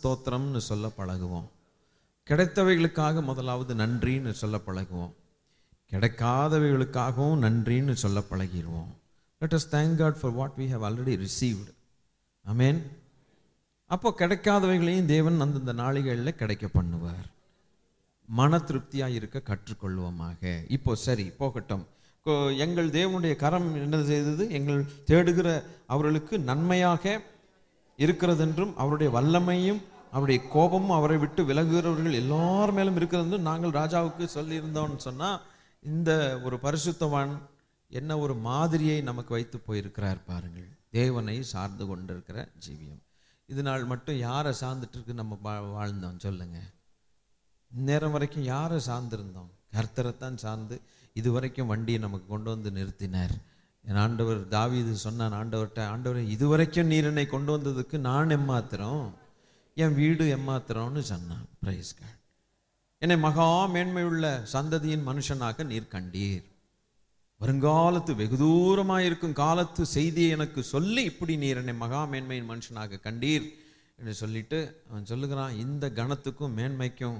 ஸ்தோத்திரம்னு சொல்ல பழகுவோம். கிடைத்தவைகளுக்காக முதலாவது நன்றின்னு சொல்ல பழகுவோம். கிடைக்காதவைகளுக்காகவும் நன்றின்னு சொல்ல பழகிடுவோம். Let us thank God for what we have already received. Amen. அப்போ கிடைக்காதவைகளையும் தேவன் அந்தந்த நாளிகளில் கிடைக்க பண்ணுவார். மன திருப்தியாக இருக்க கற்றுக்கொள்வோமாக. இப்போ சரி போகட்டும். எங்கள் தேவனுடைய கரம் என்ன செய்தது? எங்கள் தேடுகிற அவர்களுக்கு நன்மையாக இருக்கிறதென்றும் அவருடைய வல்லமையும் அவருடைய கோபமும் அவரை விட்டு விலகுகிறவர்கள் எல்லார் மேலும் இருக்கிறது நாங்கள் ராஜாவுக்கு சொல்லியிருந்தோம்னு சொன்னால், இந்த ஒரு பரிசுத்தவான் என்ன ஒரு மாதிரியை நமக்கு வைத்து போயிருக்கிறார் பாருங்கள். தேவனை சார்ந்து கொண்டிருக்கிற ஜீவியம். இது நாள் மட்டும் யாரை சார்ந்துட்டு இருக்கு நம்ம வாழ்ந்தோம் சொல்லுங்க? நேரம் வரைக்கும் யாரை சார்ந்திருந்தோம்? கர்த்தரைத்தான் சார்ந்து இதுவரைக்கும் வண்டியை நமக்கு கொண்டு வந்து நிறுத்தினார். என் ஆண்டவர் தாவீது சொன்னான் ஆண்டவர்கிட்ட, ஆண்டவரை இதுவரைக்கும் நீர் என்னை கொண்டு வந்ததுக்கு நான் எம்மாத்திரம், என் வீடு எம்மாத்திரம்னு சொன்னான். Praise God. என்னை மகா மேன்மையுள்ள சந்ததியின் மனுஷனாக நீர் கண்டீர். வருங்காலத்து வெகு தூரமாக இருக்கும் காலத்து செய்தியை எனக்கு சொல்லி இப்படி நீர் என்னை மகா மேன்மையின் மனுஷனாக கண்டீர் என்று சொல்லிட்டு அவன் சொல்லுகிறான், இந்த கணத்துக்கும் மேன்மைக்கும்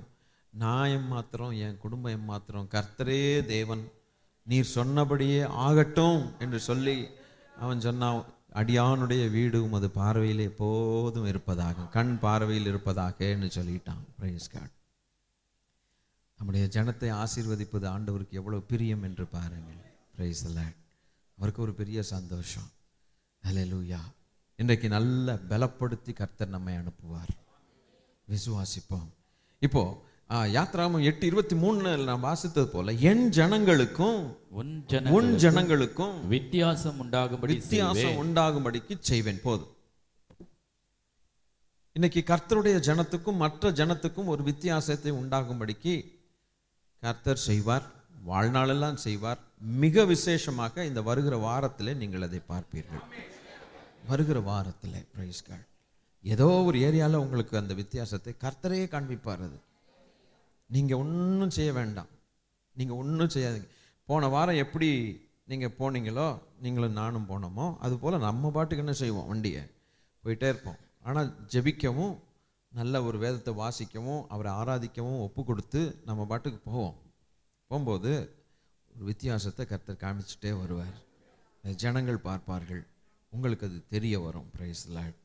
நான் எம்மாத்திரம், என் குடும்பம் எம்மாத்திரம், கர்த்தரே தேவன், நீர் சொன்னபடியே ஆகட்டும் என்று சொல்லி அவன் சொன்னான், அடியானுடைய வீடு உமது பார்வையில் எப்போதும் இருப்பதாக, கண் பார்வையில் இருப்பதாக என்று சொல்லிட்டான். Praise God. நம்முடைய ஜனத்தை ஆசீர்வதிப்பது ஆண்டவருக்கு எவ்வளவு பிரியம் என்று பாருங்கள். Praise the Lord. அவருக்கு ஒரு பெரிய சந்தோஷம். ஹல்லேலூயா. இன்றைக்கு நல்ல பலப்படுத்தி கர்த்தர் நம்மை அனுப்புவார். விசுவாசிப்போம். இப்போ யாத்ராகமம் 8:23 நாம் வாசித்தது போல, என் ஜனங்களுக்கும் உன் ஜனங்களுக்கும் வித்தியாசம் உண்டாகும்படிக்கு செய்வேன். போதும். இன்னைக்கு கர்த்தருடைய ஜனத்துக்கும் மற்ற ஜனத்துக்கும் ஒரு வித்தியாசத்தை உண்டாகும்படிக்கு கர்த்தர் செய்வார். வாழ்நாளெல்லாம் செய்வார். மிக விசேஷமாக இந்த வருகிற வாரத்தில் நீங்கள் அதை பார்ப்பீர்கள். வருகிற வாரத்தில் பிரைஸ் காட், ஏதோ ஒரு ஏரியாவில் உங்களுக்கு அந்த வித்தியாசத்தை கர்த்தரே காண்பிப்பார். அது நீங்கள் ஒன்றும் செய்ய வேண்டாம். நீங்கள் ஒன்றும் செய்யாதீங்க. போன வாரம் எப்படி நீங்கள் போனீங்களோ, நீங்களும் நானும் போனோமோ, அதுபோல் நம்ம பாட்டுக்கு என்ன செய்வோம்? வண்டியை போயிட்டே இருப்போம். ஆனால் ஜெபிக்கவும், நல்ல ஒரு வேதத்தை வாசிக்கவும், அவரை ஆராதிக்கவும் ஒப்பு கொடுத்து நம்ம பாட்டுக்கு போவோம். போகும்போது ஒரு வித்தியாசத்தை கர்த்தர் காமிச்சிட்டே வருவார். ஜனங்கள் பார்ப்பார்கள், உங்களுக்கு அது தெரிய வரும். Price the Lord.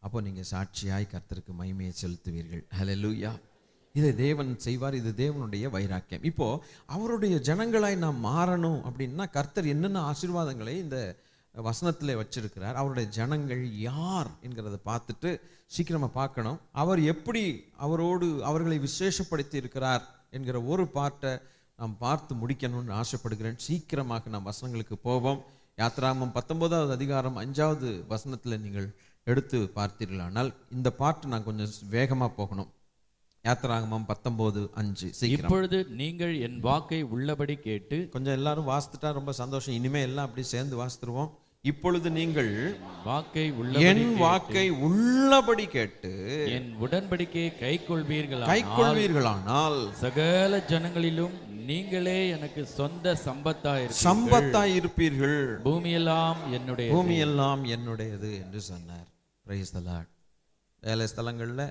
அப்போ நீங்கள் சாட்சியாய் கர்த்தருக்கு மகிமையை செலுத்துவீர்கள். ஹல்லேலூயா. இதை தேவன் செய்வார். இது தேவனுடைய வைராக்கியம். இப்போ அவருடைய ஜனங்களாய் நாம் மாறணும் அப்படின்னா கர்த்தர் என்னென்ன ஆசீர்வாதங்களை இந்த வசனத்தில் வச்சிருக்கிறார், அவருடைய ஜனங்கள் யார் என்கிறத பார்த்துட்டு சீக்கிரமாக பார்க்கணும். அவர் எப்படி அவரோடு அவர்களை விசேஷப்படுத்தி இருக்கிறார் என்கிற ஒரு பாட்டை நாம் பார்த்து முடிக்கணும்னு ஆசைப்படுகிறேன். சீக்கிரமாக நாம் வசனங்களுக்கு போவோம். யாத்ராகமம் 19வது அதிகாரம் 5வது வசனத்தில் நீங்கள் எடுத்து பார்த்தீர்களானால், இந்த பாட்டு நான் கொஞ்சம் வேகமாக போகணும். யாத்ராகமம் 19:5. இப்பொழுது நீங்கள் என் வாக்கை உள்ளபடி கேட்டு, கொஞ்சம் எல்லாரும் வாசித்துட்டா ரொம்ப சந்தோஷம். இனிமே எல்லாம் அப்படி சேர்ந்து வாசித்துருவோம். இப்பொழுது நீங்கள் என் வாக்கை உள்ளபடி கேட்டு என் உடன்படிக்கையை கைக்கொள்வீர்களானால் சகல ஜனங்களிலும் நீங்களே எனக்கு சொந்த சம்பத்தாய் இருப்பீர்கள். பூமியெல்லாம் என்னுடையது என்று சொன்னார். Price the Lord. வேலை ஸ்தலங்களில்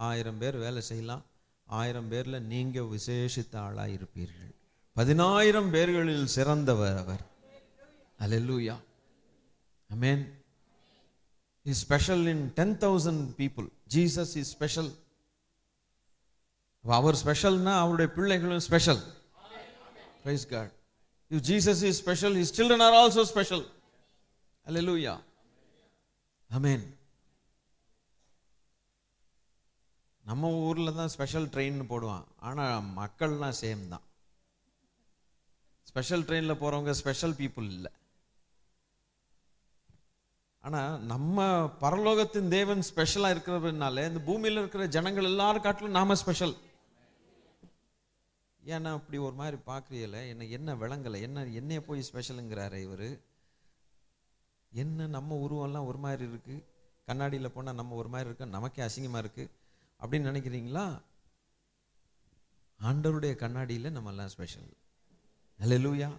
1000 பேர் வேலை செய்யலாம். 1000 பேரில் நீங்க விசேஷித்த ஆளாய் இருப்பீர்கள். 10,000 பேர்களில் சிறந்தவர் அவர். ஹல்லேலூயா. ஆமென். He is special in 10,000 people. Jesus is special. அவர் ஸ்பெஷல்னா அவருடைய பிள்ளைகளும் special. Praise God. If Jesus is special, his children are also special. Hallelujah. Amen. நம்ம ஊரில் தான் ஸ்பெஷல் ட்ரெயின் போடுவான். ஆனால் மக்கள்லாம் சேம் தான். ஸ்பெஷல் ட்ரெயினில் போகிறவங்க ஸ்பெஷல் பீப்புள் இல்லை. ஆனால் நம்ம பரலோகத்தின் தேவன் ஸ்பெஷலாக இருக்கிறதுனால இந்த பூமியில் இருக்கிற ஜனங்கள் எல்லாரும் காட்டிலும் நாம ஸ்பெஷல். ஏன்னா அப்படி ஒரு மாதிரி பார்க்குறீல, என்ன விளங்கலை, என்னைய போய் ஸ்பெஷலுங்கிறாரு இவர். என்ன நம்ம உருவம்லாம் ஒரு மாதிரி இருக்குது, கண்ணாடியில் போனால் நம்ம ஒரு மாதிரி இருக்கு, நமக்கே அசிங்கமாக இருக்குது அப்படின்னு நினைக்கிறீங்களா? ஆண்டவருடைய கண்ணாடியில் நம்ம எல்லாம் ஸ்பெஷல். ஹல்லேலூயா.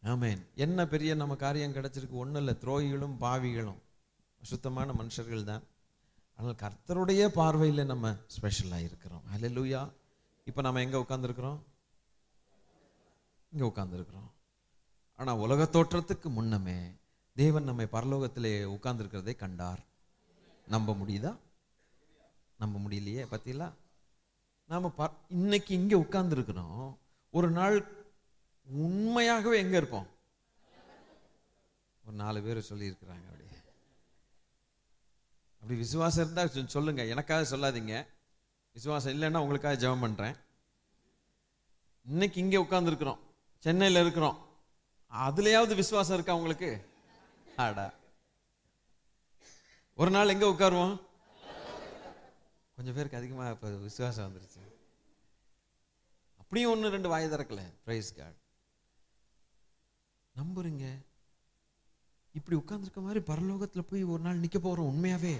ஆமென். என்ன பெரிய நம்ம காரியம் கிடைச்சிருக்கு? ஒன்றும் இல்லை, துரோகிகளும் பாவிகளும் சுத்தமான மனுஷர்கள் தான். ஆனால் கர்த்தருடைய பார்வையில் நம்ம ஸ்பெஷலாக இருக்கிறோம். ஹல்லேலூயா. இப்போ நம்ம எங்கே உட்காந்துருக்கிறோம்? இங்கே உட்காந்துருக்கிறோம். ஆனால் உலக தோற்றத்துக்கு முன்னமே தேவன் நம்மை பரலோகத்திலே உட்கார்ந்துருக்கிறதை கண்டார். நம்ப முடியுதா? நம்ப முடியலையே. பார்த்தீங்களா? நாம் இன்னைக்கு இங்கே உட்கார்ந்துருக்கிறோம். ஒரு நாள் உண்மையாகவே எங்கே இருப்போம்? ஒரு 4 பேர் சொல்லியிருக்கிறாங்க. அப்படி விசுவாசம் இருந்தால் சொல்லுங்க, எனக்காக சொல்லாதீங்க. விசுவாசம் இல்லைன்னா உங்களுக்காக ஜெபம் பண்ணுறேன். இன்னைக்கு இங்கே உட்கார்ந்துருக்கிறோம், சென்னையில் இருக்கிறோம். அதுலயாவது விசுவாசம் இருக்கா உங்களுக்கு? ஆடா, ஒரு நாள் எங்க உட்காருவோம்? கொஞ்சம் பேருக்கு அதிகமாக இப்போ விசுவாசம் வந்துருச்சு. அப்படியும் 1-2 வாய் திறக்கல. Praise God. நம்புறீங்க? இப்படி உட்கார்ந்துருக்க மாதிரி பரலோகத்தில் போய் ஒரு நாள் நிக்க போறோம். உண்மையாவே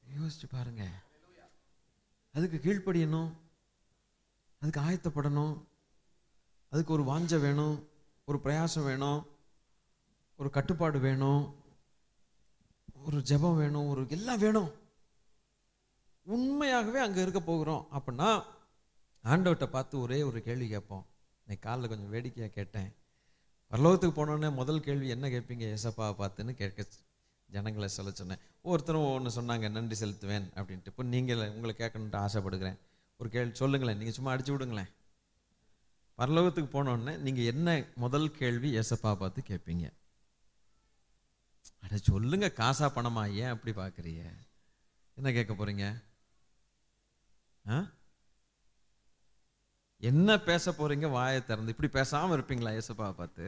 யோசிச்சு பாருங்க. அதுக்கு கீழ்ப்படியணும், அதுக்கு ஆயத்தப்படணும், அதுக்கு ஒரு வாஞ்சை வேணும், ஒரு பிரயாசம் வேணும், ஒரு கட்டுப்பாடு வேணும், ஒரு ஜெபம் வேணும், ஒரு எல்லாம் வேணும். உண்மையாகவே அங்கே இருக்க போகிறோம் அப்படின்னா ஆண்டவர்கிட்ட பார்த்து ஒரே ஒரு கேள்வி கேட்போம். இன்னைக்கு காலைல கொஞ்சம் வேடிக்கையாக கேட்டேன். பரலோகத்துக்கு போனோடனே முதல் கேள்வி என்ன கேட்பீங்க ஏசப்பாவை பார்த்துன்னு கேட்க ஜனங்களை சொல்ல சொன்னேன். ஒவ்வொருத்தரும் ஒன்று சொன்னாங்க, நன்றி செலுத்துவேன் அப்படின்ட்டு. இப்போ நீங்கள் உங்களை கேட்கணுன்ட்டு ஆசைப்படுகிறேன். ஒரு கேள்வி சொல்லுங்களேன், நீங்கள் சும்மா அடிச்சு விடுங்களேன். பரலோகத்துக்கு போனோடனே நீங்கள் என்ன முதல் கேள்வி ஏசப்பா பார்த்து கேட்பீங்க? அட சொல்லுங்க, காசா பணமா? ஏன் அப்படி பார்க்குறீங்க? என்ன கேட்க போறீங்க? என்ன பேச போறீங்க? வாயை திறந்து. இப்படி பேசாம இருப்பீங்களா ஏசப்பாவை பார்த்து?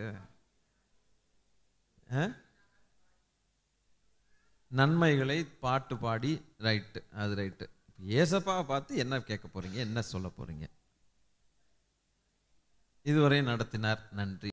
நன்மைகளை பாட்டு பாடி, ரைட்டு, அது ரைட்டு. ஏசப்பாவை பார்த்து என்ன கேட்க போறீங்க? என்ன சொல்ல போறீங்க? இதுவரை நடத்தினார். நன்றி.